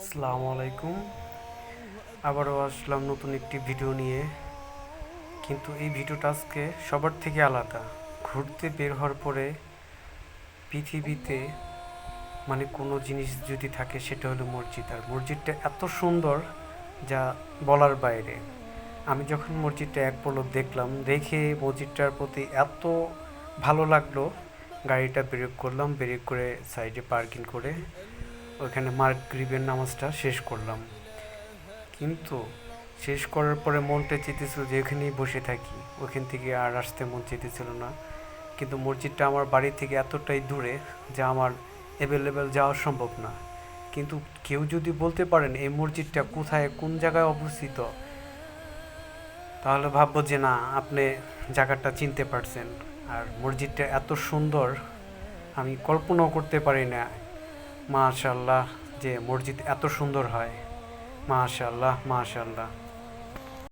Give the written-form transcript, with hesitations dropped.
আসসালামু আলাইকুম। আবারও আসলাম নতুন একটি ভিডিও নিয়ে। কিন্তু এই ভিডিওটা আজকে সবার থেকে আলাদা। ঘুরতে বের হওয়ার পরে পৃথিবীতে কোনো জিনিস যদি থাকে সেটা হলো মসজিদ। আর মসজিদটা এত সুন্দর যা বলার বাইরে। আমি যখন মসজিদটা এক পলক দেখলাম, দেখে মসজিদটার প্রতি এত ভালো লাগলো, গাড়িটা ব্রেক করলাম, ব্রেক করে সাইডে পার্কিং করে ওইখানে মাগরিবের নামাজটা শেষ করলাম। কিন্তু শেষ করার পরে মনটা চেয়েছিল যে এখানেই বসে থাকি, ওখান থেকে আর আসতে মন চেয়েছিল না। কিন্তু মসজিদটা আমার বাড়ি থেকে এতটাই দূরে যা আমার অ্যাভেলেবেল যাওয়া সম্ভব না। কিন্তু কেউ যদি বলতে পারেন এই মসজিদটা কোথায়, কোন জায়গায় অবস্থিত, তাহলে ভাববো যে না, আপনি জায়গাটা চিনতে পারছেন। আর মসজিদটা এত সুন্দর, আমি কল্পনাও করতে পারি না। মাশাআল্লাহ, যে মসজিদ এত সুন্দর হয়। মাশাআল্লাহ, মাশাআল্লাহ।